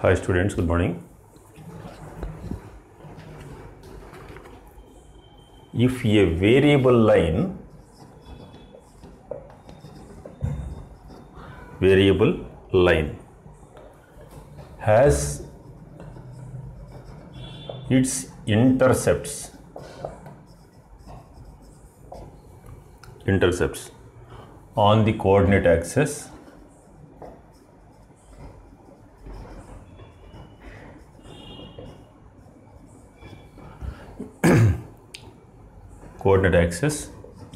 Hi students, good morning. If a variable line has its intercepts on the coordinate axis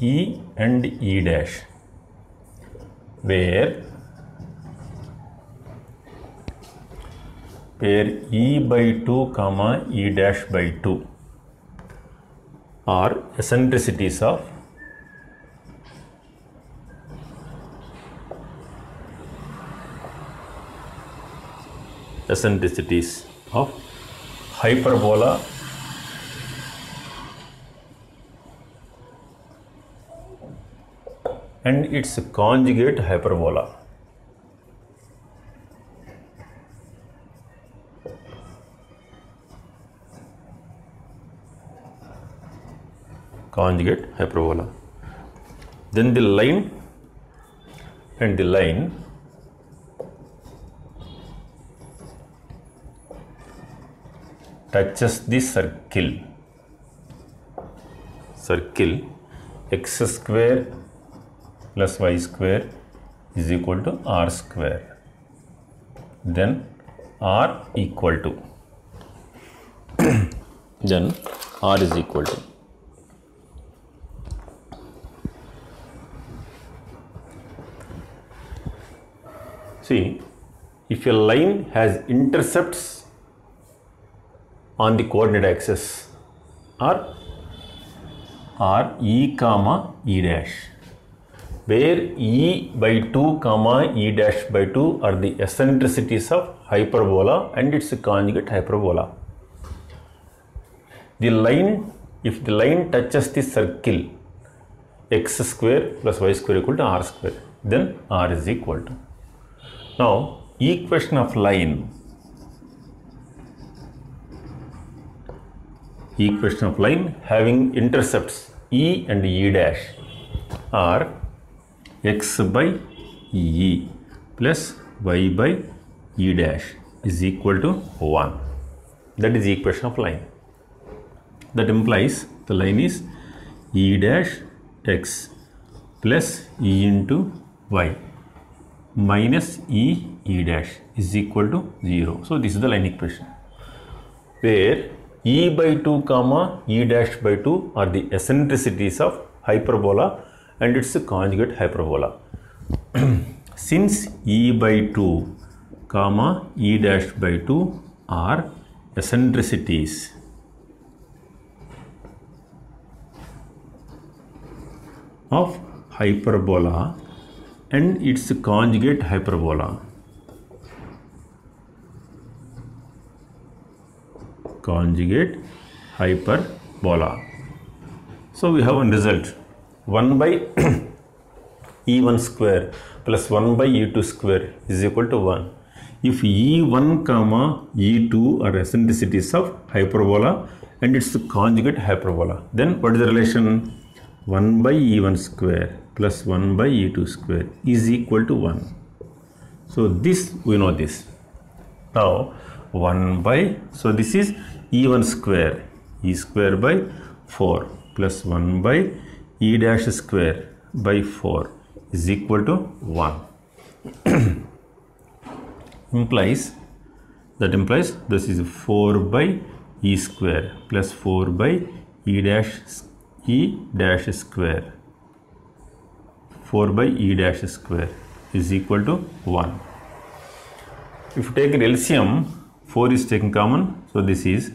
E and E dash, where E by 2 comma E dash by 2 are eccentricities of hyperbola and its conjugate hyperbola. Then the line touches the circle x square plus y square is equal to r square. Then r equal to r is equal to see, if a line has intercepts on the coordinate axis are E comma E dash, where E by 2 comma E dash by 2 are the eccentricities of hyperbola and its conjugate hyperbola. If the line touches the circle x square plus y square equal to r square, then r is equal to. Now, equation of line having intercepts E and E dash are x by E plus y by E dash is equal to 1. That is the equation of line. That implies the line is E dash x plus E into y minus E dash is equal to 0. So this is the line equation, where E by 2 comma E dash by 2 are the eccentricities of hyperbola and its conjugate hyperbola. Since E by 2 comma E dash by 2 are eccentricities of hyperbola and its conjugate hyperbola, so we have one result, 1 by E1 square plus 1 by E2 square is equal to 1. If E1 comma E2 are eccentricities of hyperbola and its conjugate hyperbola, then what is the relation? 1 by E1 square plus 1 by E2 square is equal to 1. So this, we know this. Now 1 by, so this is E1 square, E square by 4 plus 1 by E dash square by 4 is equal to 1. That implies this is 4 by E square plus 4 by E dash square, 4 by E dash square is equal to 1. If you take an LCM, 4 is taken common, so this is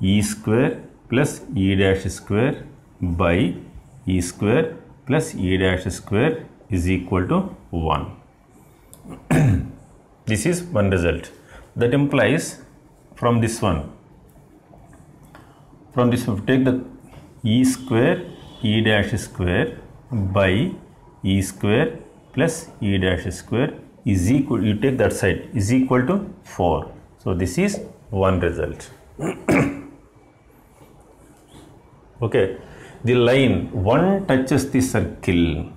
E square plus E dash square by E square plus E dash square is equal to 1. This is one result. That implies from this one, we take the E square E dash square by E square plus E dash square is equal, you take that side, is equal to 4. So this is one result. Okay, the line 1 touches the circle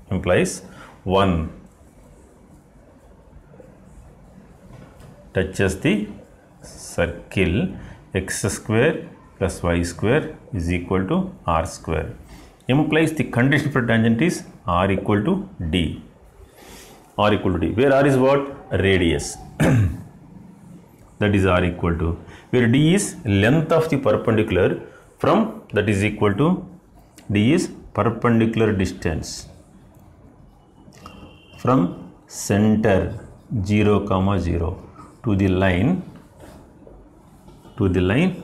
implies 1 touches the circle, x square plus y square is equal to r square, implies the condition for tangent is r equal to d. R equal to d, where r is what? Radius. That is r equal to, where d is length of the perpendicular from, that is equal to, d is perpendicular distance from center 0, 0 to the line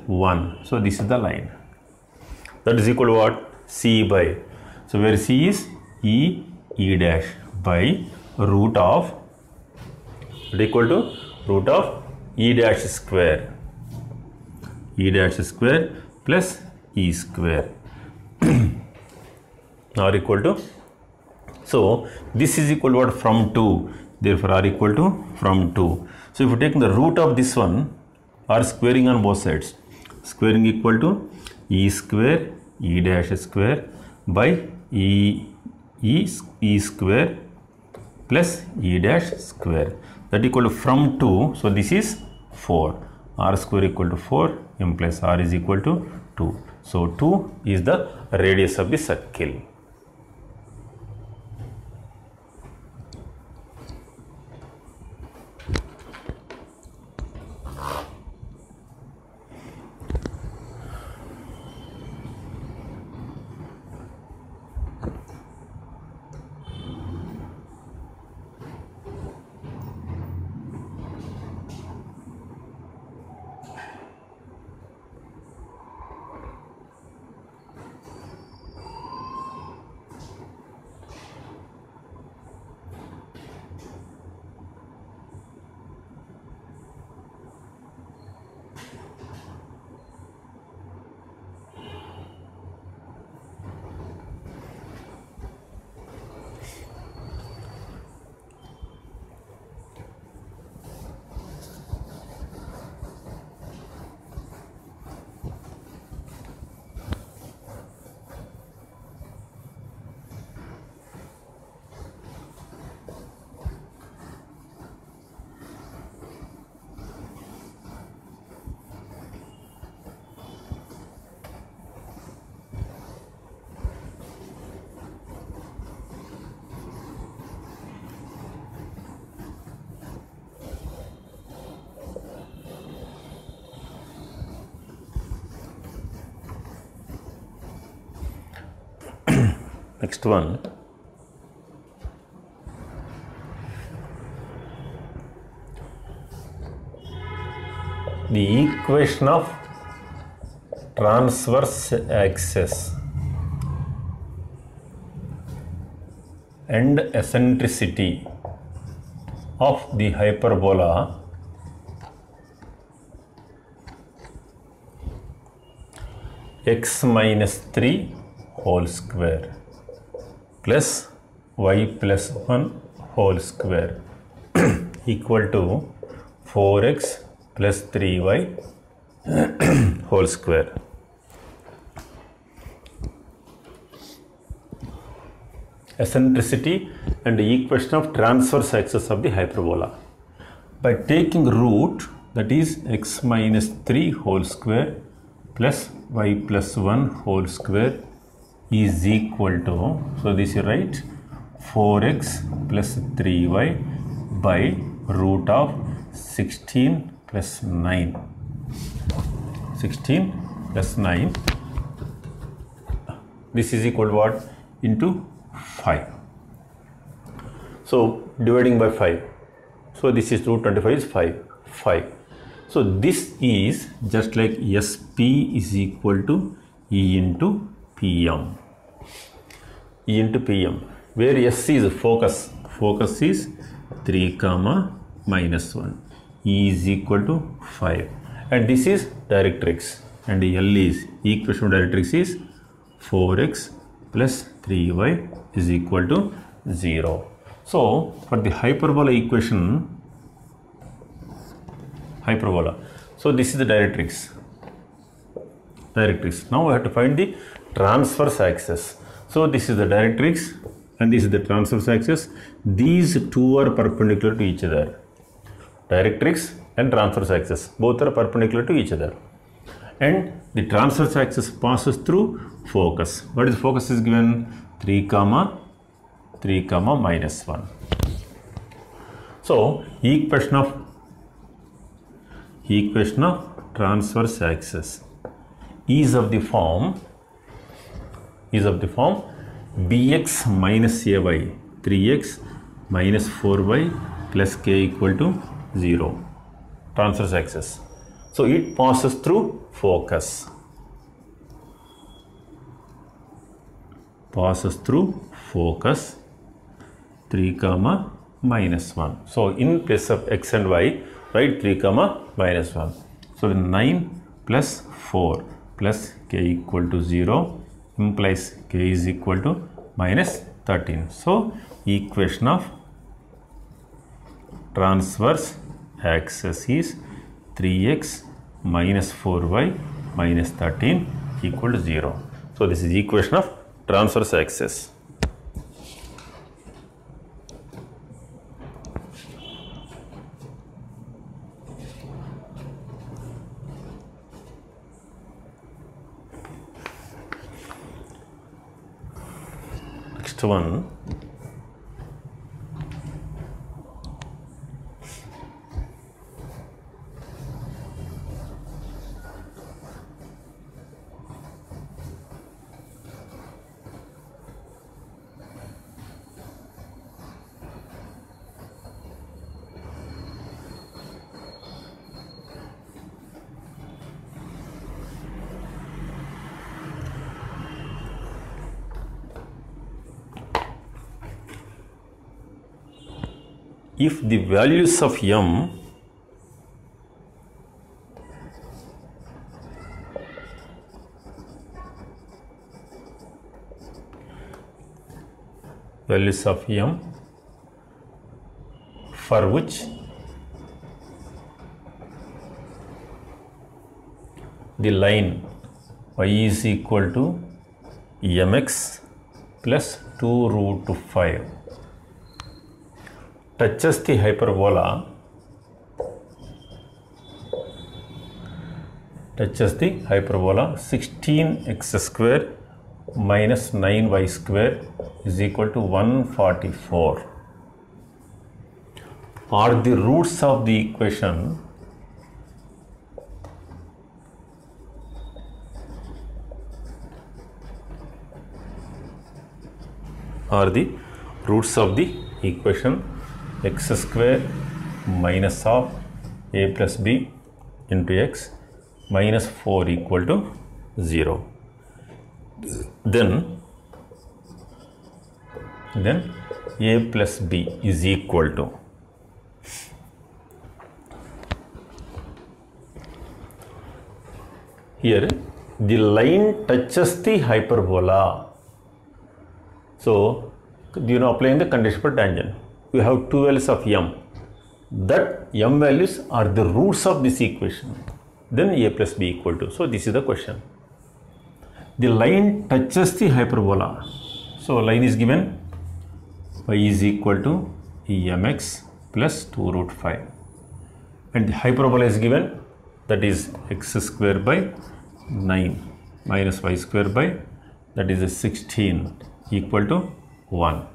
1. So this is the line. That is equal to what? C by, so where C is E dash by root of, equal to root of E dash square plus E square r equal to, so this is equal to what? From 2, therefore r equal to from 2. So if you take the root of this one, r squaring on both sides, squaring equal to E square E dash square by E square plus E dash square, that equal to from 2, so this is 4, r square equal to 4 implies r is equal to 2. So 2 is the radius of the circle. Next one, the equation of transverse axis and eccentricity of the hyperbola x minus 3 whole square plus y plus 1 whole square equal to 4x plus 3y whole square. Eccentricity and the equation of transverse axis of the hyperbola. By taking root, that is x minus 3 whole square plus y plus 1 whole square is equal to, so this is right, 4x plus 3y by root of 16 plus 9. 16 plus 9. This is equal to what? Into 5. So dividing by 5. So this is root 25 is 5. So this is just like SP is equal to E into PM. E into PM. Where S is focus. Focus is 3, minus 1. E is equal to 5. And this is directrix. And L is, equation of directrix is 4x plus 3y is equal to 0. So for the hyperbola equation hyperbola. So this is the directrix. Now we have to find the transverse axis. So this is the directrix and this is the transverse axis. These two are perpendicular to each other. Directrix and transverse axis, both are perpendicular to each other. And the transverse axis passes through focus. What is focus is given? 3, 3, -1. So equation of transverse axis is of the form bx minus ay 3x minus 4y plus k equal to 0. Transverse axis. So it passes through focus. 3, -1. So in place of x and y, write 3, -1. So 9 plus 4 plus k equal to 0 implies k is equal to -13. So equation of transverse axis is 3x minus 4y minus 13 equal to 0. So this is equation of transverse axis. Next one, if the values of m for which the line y is equal to mx plus 2 root 5 touches the hyperbola 16x square minus 9y square is equal to 144 are the roots of the equation x square minus of a plus b into x minus 4 equal to 0. Then a plus b is equal to here the line touches the hyperbola. So applying the condition for tangent, we have two values of m. That m values are the roots of this equation. Then a plus b equal to. So this is the question. The line touches the hyperbola. So line is given y is equal to mx plus 2 root 5. And the hyperbola is given, that is x square by 9 minus y square by, that is 16 equal to 1.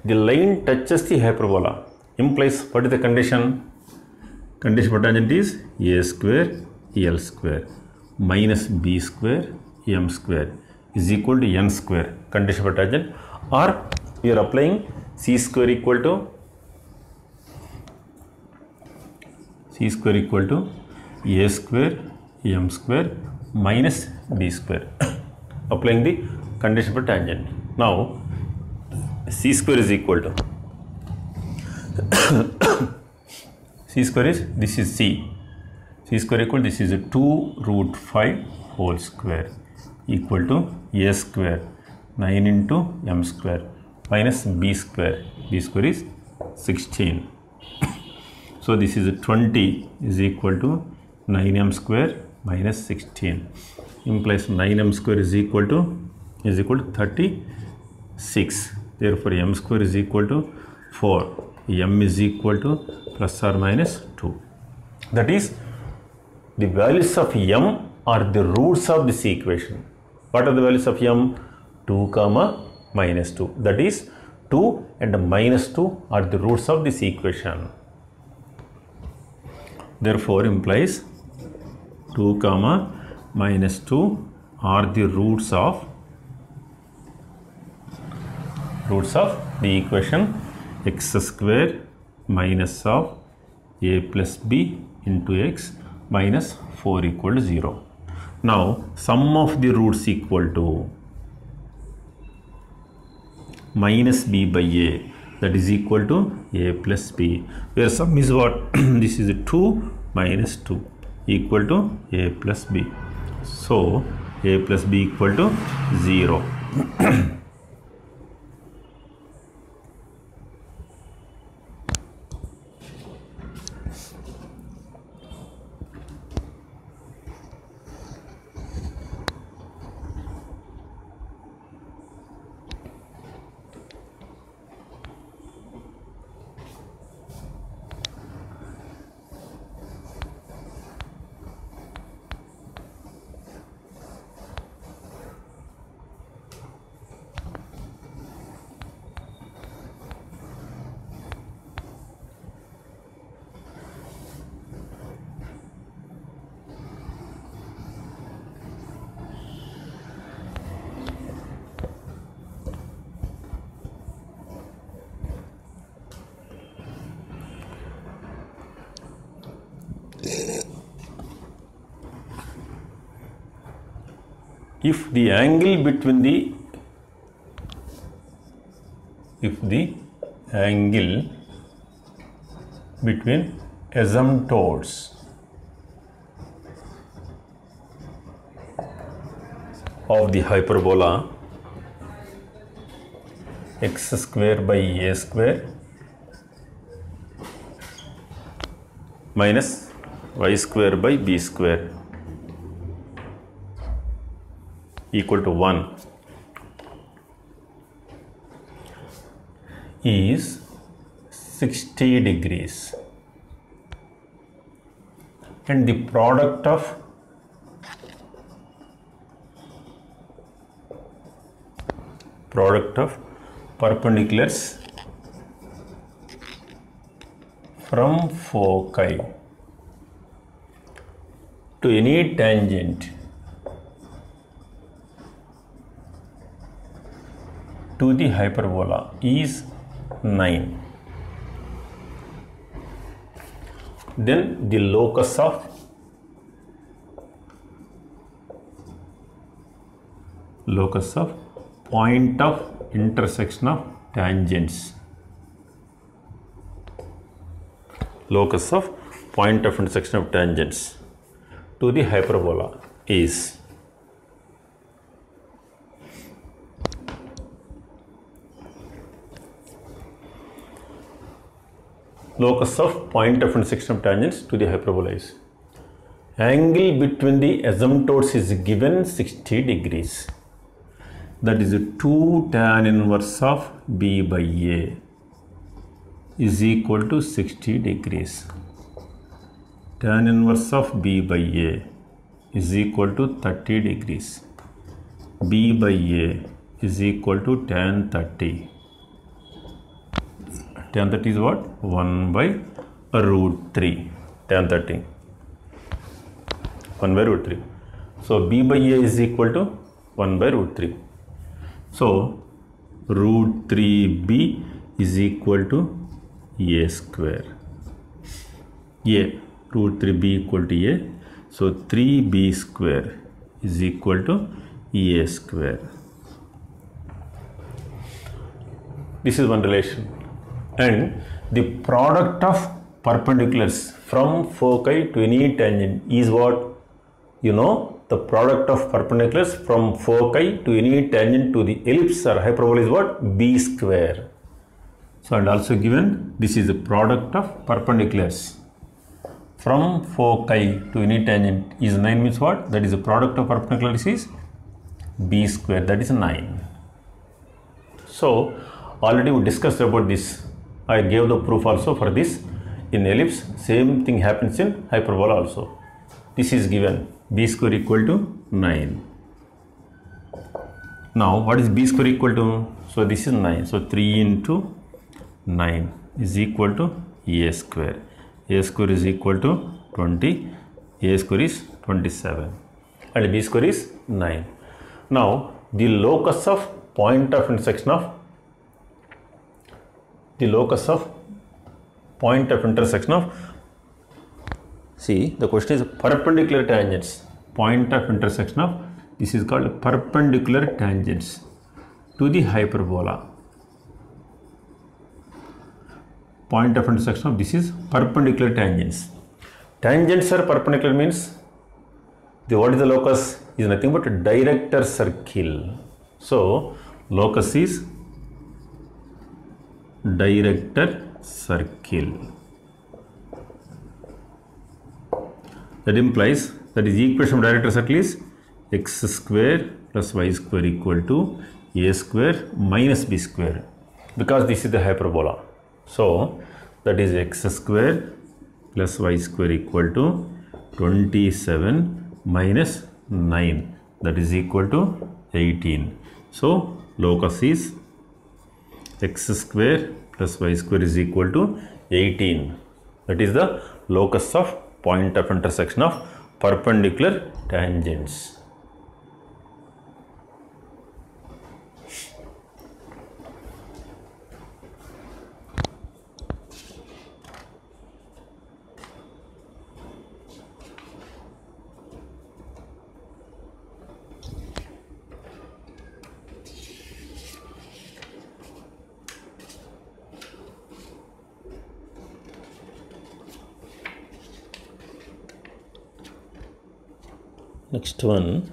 The line touches the hyperbola implies what is the condition? Condition for tangent is a square l square minus b square m square is equal to n square. Condition for tangent, or we are applying c square equal to a square m square minus b square. Applying the condition for tangent. Now c square is equal to c square is, this is c square equal, this is a 2 root 5 whole square equal to a square 9 into m square minus b square is 16. So So this is 20 is equal to 9m square minus 16, implies 9m square is equal to 36. Therefore m square is equal to 4. M is equal to plus or minus 2. That is, the values of m are the roots of this equation. What are the values of m? 2 comma minus 2. That is, 2 and minus 2 are the roots of this equation. Therefore implies 2 comma minus 2 are the roots of the equation x square minus of a plus b into x minus 4 equal to 0. Now sum of the roots equal to minus b by a, that is equal to a plus b, where sum is what? This is 2 minus 2 equal to a plus b. So a plus b equal to 0. If the angle between the asymptotes of the hyperbola x square by a square minus y square by b square equal to 1 is 60 degrees, and the product of perpendiculars from foci to any tangent to the hyperbola is 9. Then the locus of point of intersection of tangents. Locus of point of intersection of tangents to the hyperbola is locus of point of intersection of tangents to the hyperbola is angle between the asymptotes is given 60 degrees. That is 2 tan inverse of b by a is equal to 60 degrees. Tan inverse of b by a is equal to 30 degrees. b by a is equal to tan 30. Tan 30 is what? 1 by root 3. Tan 30. 1 by root 3. So b by a is equal to 1 by root 3. So root 3b is equal to a square. A, root 3b equal to a. So 3b square is equal to a square. This is one relation. And the product of perpendiculars from foci to any tangent is what? You know, the product of perpendiculars from foci to any tangent to the ellipse or hyperbola is what? B square. So and also given this is the product of perpendiculars from foci to any tangent is 9 means what? That is the product of perpendicularities is b square, that is 9. So already we discussed about this. I gave the proof also for this. In ellipse, same thing happens in hyperbola also. This is given b square equal to 9. Now what is b square equal to? So this is 9. So 3 into 9 is equal to a square. A square is equal to 20. A square is 27. And b square is 9. Now the locus of point of intersection of see, the question is perpendicular tangents. Point of intersection of, this is called perpendicular tangents to the hyperbola. Point of intersection of this is perpendicular tangents. Tangents are perpendicular means what is the locus? Is nothing but a director circle. So locus is director circle. That implies that is equation of director circle is x square plus y square equal to a square minus b square, because this is the hyperbola. So that is x square plus y square equal to 27 minus 9, that is equal to 18. So locus is x square plus y square is equal to 18. That is the locus of point of intersection of perpendicular tangents. Next one,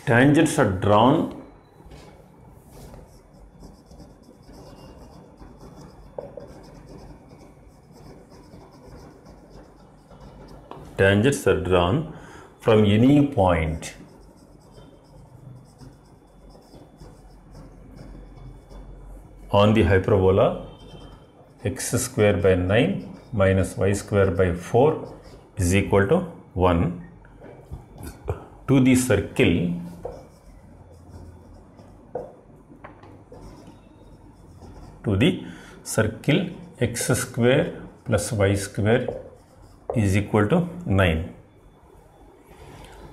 tangents are drawn from any point on the hyperbola x square by 9 minus y square by 4 is equal to 1 to the circle x square plus y square is equal to 9.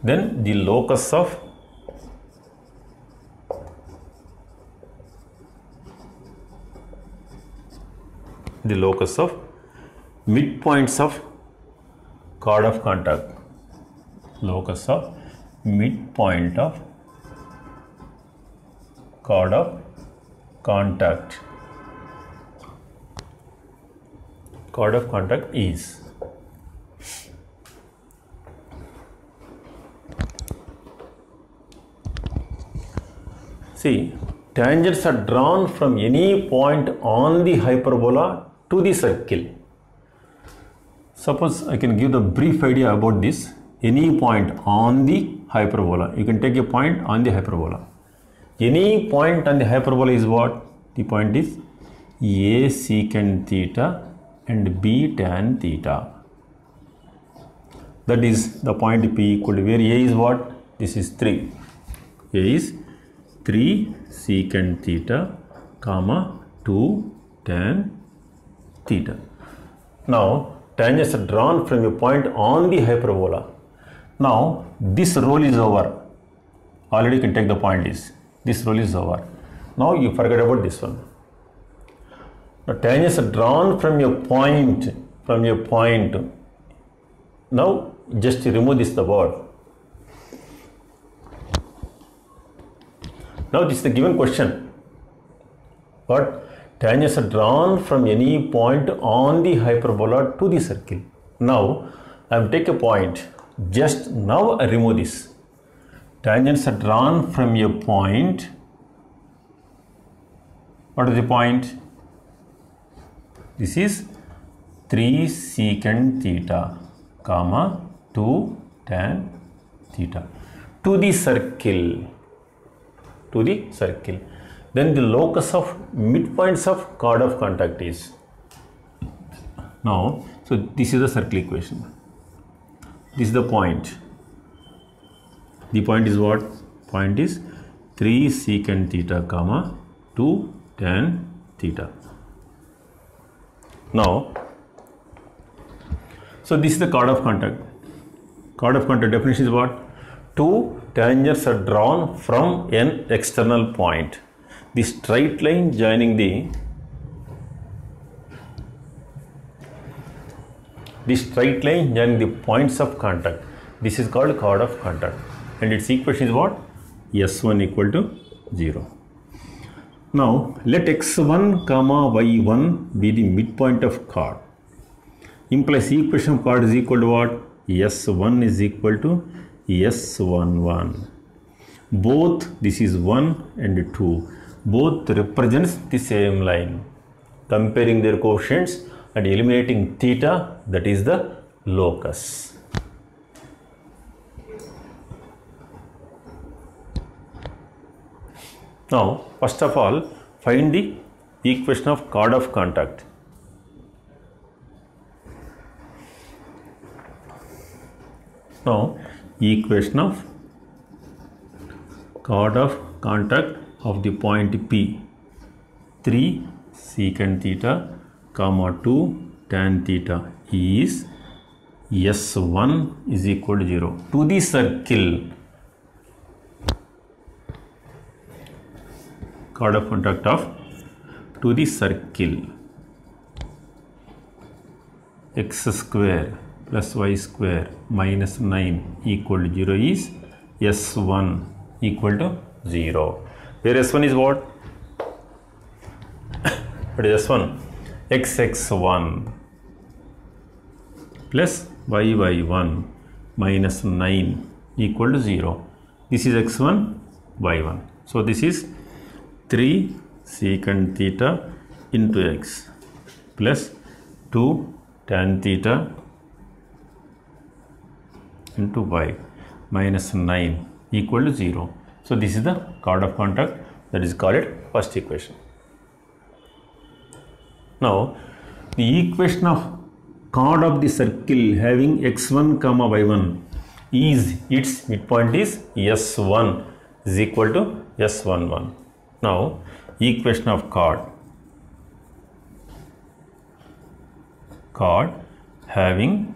Then the locus of midpoints of chord of contact. Locus of midpoint of chord of contact. Chord of contact is see, tangents are drawn from any point on the hyperbola to the circle. Suppose I can give the brief idea about this. Any point on the hyperbola, you can take a point on the hyperbola. Any point on the hyperbola is what? The point is a secant theta and b tan theta. That is the point P equal to, where a is what? This is 3. A is 3 secant theta comma 2 tan theta. Now tangents are drawn from a point on the hyperbola. Now this role is over. Already you can take the point is This rule is over. Now you forget about this one. Now tangents are drawn from your point. Now just remove this the word. Now this is the given question. But tangents are drawn from any point on the hyperbola to the circle. Now I will take a point. Just now I remove this. Tangents are drawn from a point. What is the point? This is 3 secant theta, comma 2 tan theta to the circle. Then the locus of midpoints of chord of contact is. Now, so this is the circle equation. This is the point. The point is what? Point is 3 secant theta, comma 2 tan theta. Now, so this is the chord of contact. Chord of contact definition is what? Two tangents are drawn from an external point. The straight line joining the points of contact. This is called chord of contact. And its equation is what? S1 equal to 0. Now, let x1 comma y1 be the midpoint of chord. Implies equation of chord is equal to what? S1 is equal to S11. Both, this is 1 and 2, both represents the same line. Comparing their coefficients and eliminating theta, that is the locus. Now, first of all, find the equation of chord of contact. Now, equation of chord of contact of the point P, 3 secant theta, comma 2 tan theta is S1 is equal to 0 to the circle. Chord of contact of to the circle. X square plus y square minus 9 equal to 0 is S1 equal to 0. Where S1 is what? What is S1? Xx1 plus yy1 minus 9 equal to 0. This is x1, y1. So this is 3 secant theta into x plus 2 tan theta into y minus 9 equal to 0. So this is the chord of contact, that is called first equation. Now the equation of chord of the circle having x1 comma y1 is its midpoint is S1 is equal to S11. Now equation of chord having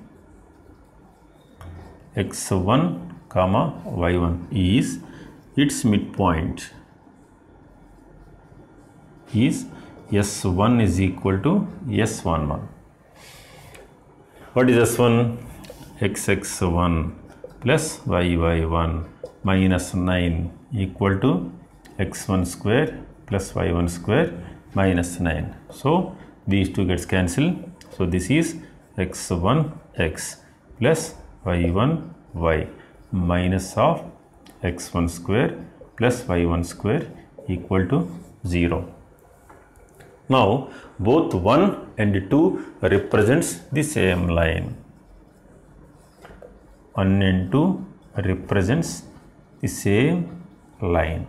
x1 comma y1 is its midpoint is S1 is equal to S11. What is S1? Xx1 plus yy1 minus 9 equal to x1 square plus y1 square minus 9. So these two gets cancelled. So this is x1 x plus y1 y minus of x1 square plus y1 square equal to 0. Now both 1 and 2 represents the same line. 1 and 2 represents the same line.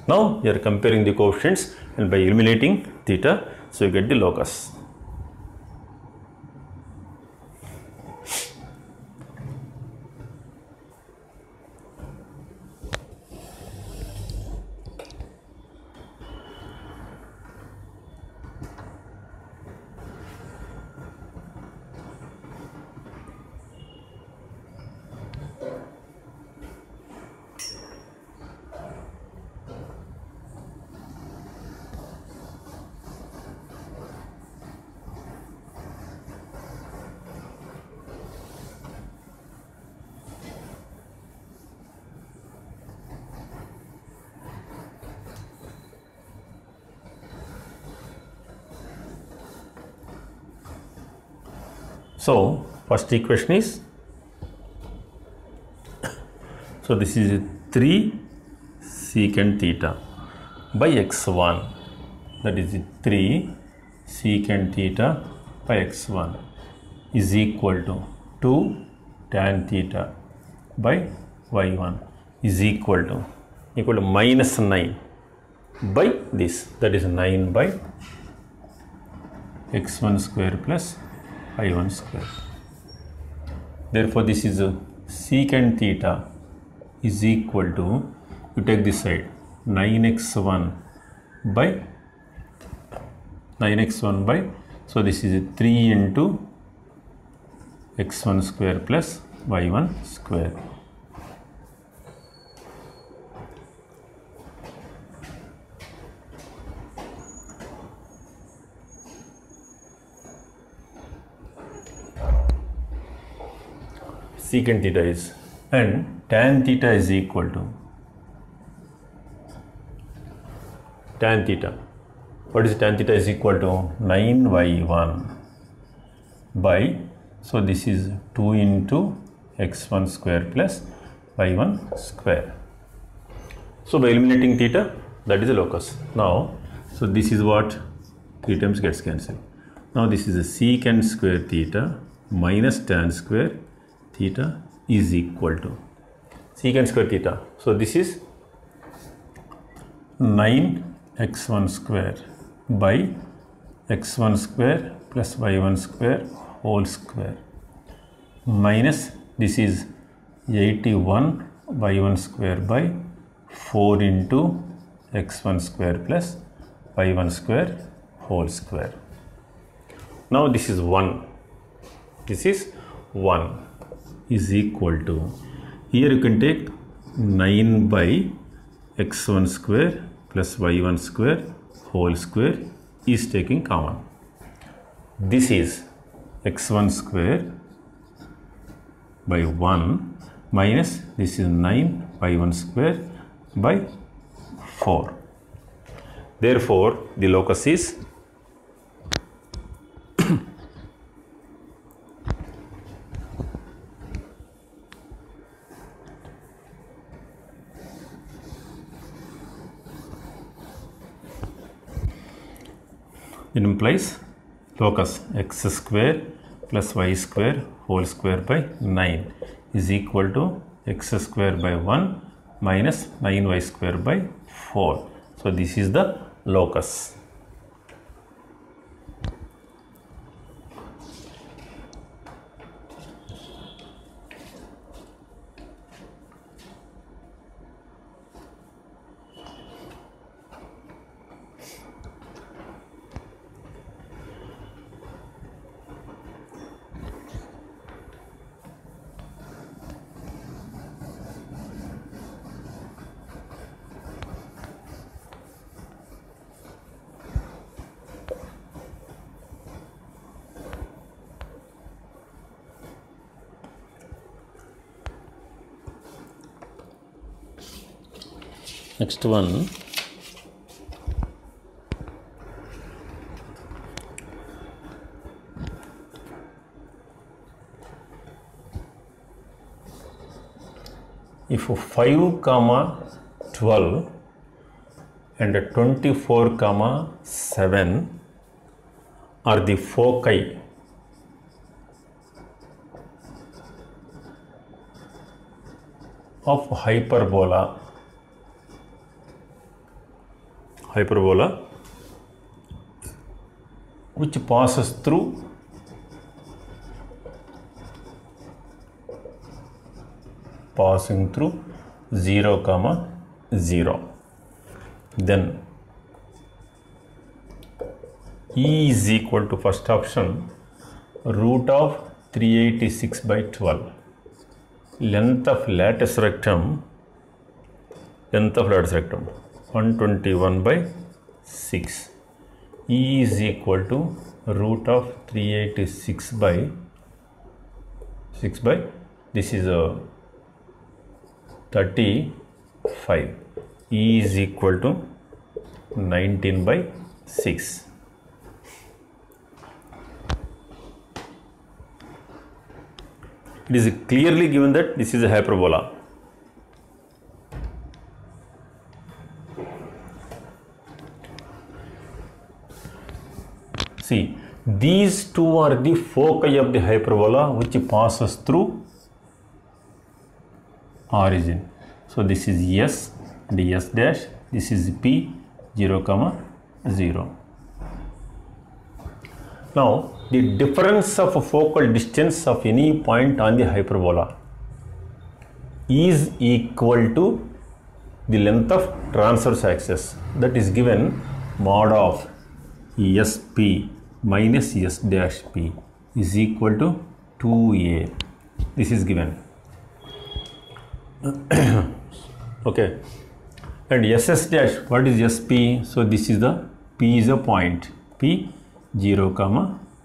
Now you are comparing the coefficients and by eliminating theta, so you get the locus. So first equation is, so this is 3 secant theta by x1, that is 3 secant theta by x1 is equal to 2 tan theta by y1 is equal to minus 9 by this, that is 9 by x1 square plus y1 square. Therefore this is a secant theta is equal to, you take this side, 9x1 by, so this is 3 into x1 square plus y1 square. Secant theta is, and tan theta is equal to tan theta. What is tan theta is equal to 9y1 by, so this is 2 into x1 square plus y1 square. So by eliminating theta, that is the locus. Now, so this is what 3 times gets cancelled. Now this is a secant square theta minus tan square theta is equal to secant square theta. So this is 9x1 square by x1 square plus y1 square whole square minus this is 81 y1 square by 4 into x1 square plus y1 square whole square. Now this is 1. This is 1 is equal to, here you can take 9 by x1 square plus y1 square whole square is taking common. This is x1 square by 1 minus this is 9 y1 square by 4. Therefore the locus is it implies locus x square plus y square whole square by 9 is equal to x square by 1 minus 9y square by 4. So this is the locus. Next one, if 5, 12 and 24, 7 are the foci of hyperbola which passes through passing through 0, 0, then E is equal to, first option, root of 386 by 12. Length of lattice rectum 121 by 6. E is equal to root of 386 by 6 by, this is a 35. E is equal to 19 by 6. it is clearly given that this is a hyperbola. See, these two are the foci of the hyperbola which passes through origin. So this is S and S dash, this is P 0, 0. Now the difference of focal distance of any point on the hyperbola is equal to the length of transverse axis, that is given mod of SP minus S dash P is equal to 2A. This is given. Okay, and SS dash, what is SP? So this is the P is a point, P 0,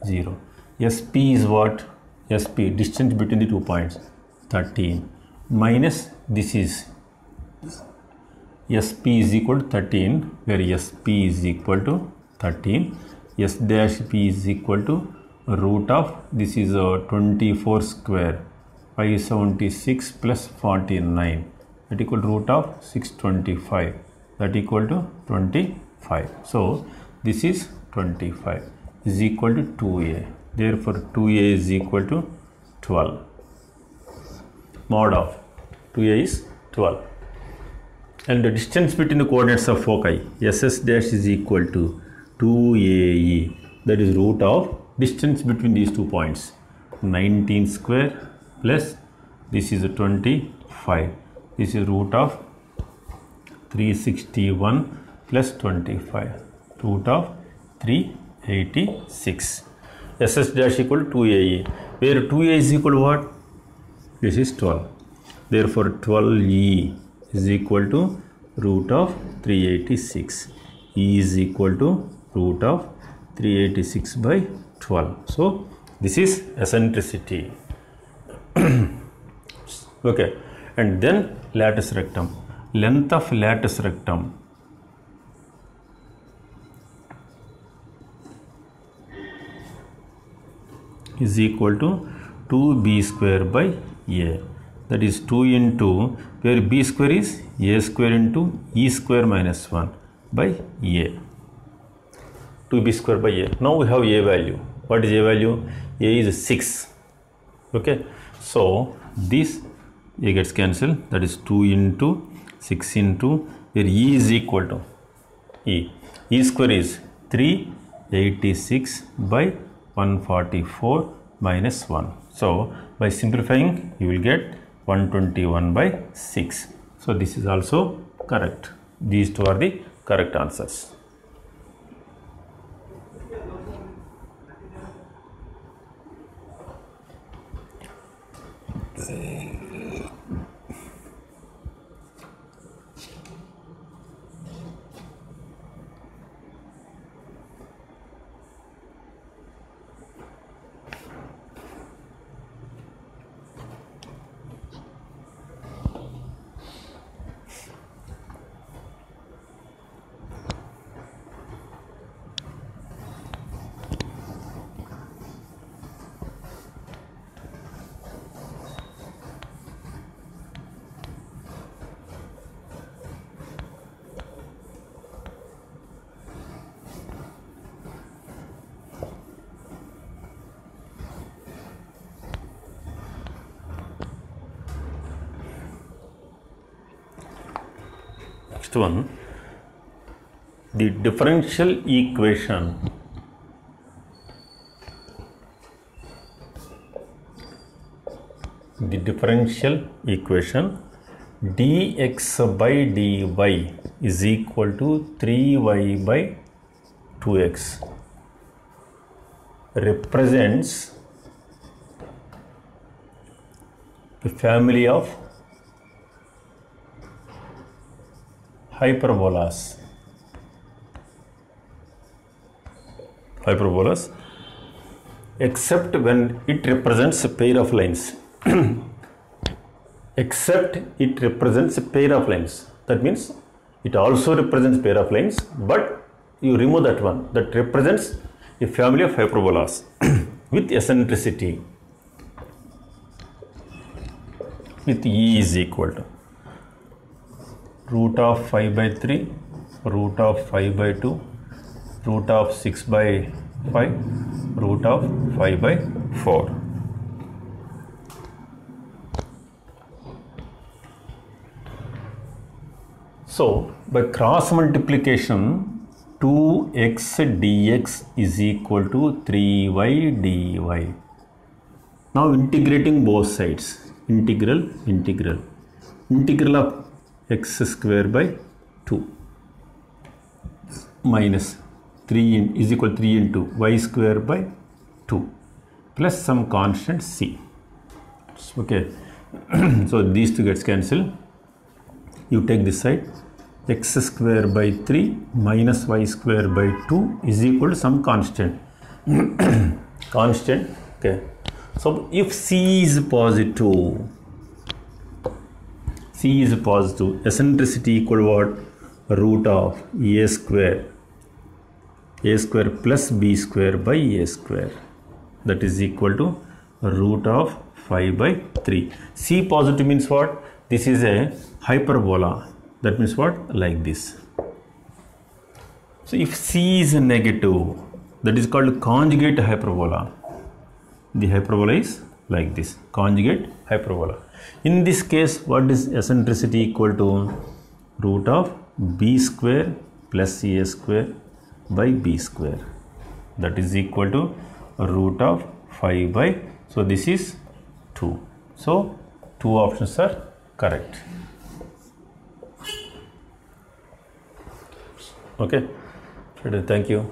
0. SP is what? SP, distance between the 2 points, 13, minus this is SP is equal to 13, where SP is equal to 13, S dash P is equal to root of, this is 24 square, 576 plus 49, that equal to root of 625, that equal to 25. So this is 25 is equal to 2A. Therefore 2A is equal to 12. Mod of 2A is 12. And the distance between the coordinates of foci, SS dash is equal to 2AE, that is root of distance between these 2 points, 19 square plus this is a 25, this is root of 361 plus 25, root of 386. SS dash equal to 2AE, where 2A is equal to what? This is 12. Therefore 12E is equal to root of 386. E is equal to root of 386 by 12. So this is eccentricity. Okay, and then latus rectum. Length of latus rectum is equal to 2b square by a, that is 2 into, where b square is a square into e square minus 1 by a, 2b square by a. Now we have a value. What is a value? A is 6. Okay, so this a gets cancelled, that is 2 into 6 into, where e is equal to e square is 386 by 144 minus 1. So by simplifying you will get 121 by 6. So this is also correct. These two are the correct answers. Next one, the differential equation dx by dy is equal to 3y by 2x represents the family of hyperbolas except when it represents a pair of lines. Except it represents a pair of lines. That means it also represents pair of lines, but you remove that one that represents a family of hyperbolas with eccentricity. with E is equal to root of 5 by 3, root of 5 by 2, root of 6 by 5, root of 5 by 4. So, by cross multiplication, 2x dx is equal to 3y dy. Now integrating both sides, integral of x square by 2 minus 3 is equal to 3 into y square by 2 plus some constant c. Okay, so these two gets cancelled. You take this side, x square by 3 minus y square by 2 is equal to some constant. Constant, okay. So if c is positive, eccentricity equal to what? Root of a square plus b square by a square, that is equal to root of 5 by 3. C positive means what? This is a hyperbola. That means what? Like this. So if C is negative, that is called conjugate hyperbola. The hyperbola is like this, conjugate hyperbola. In this case, what is eccentricity equal to? Root of b square plus a square by b square. That is equal to root of 5 by, so this is 2. So two options are correct. Okay, thank you.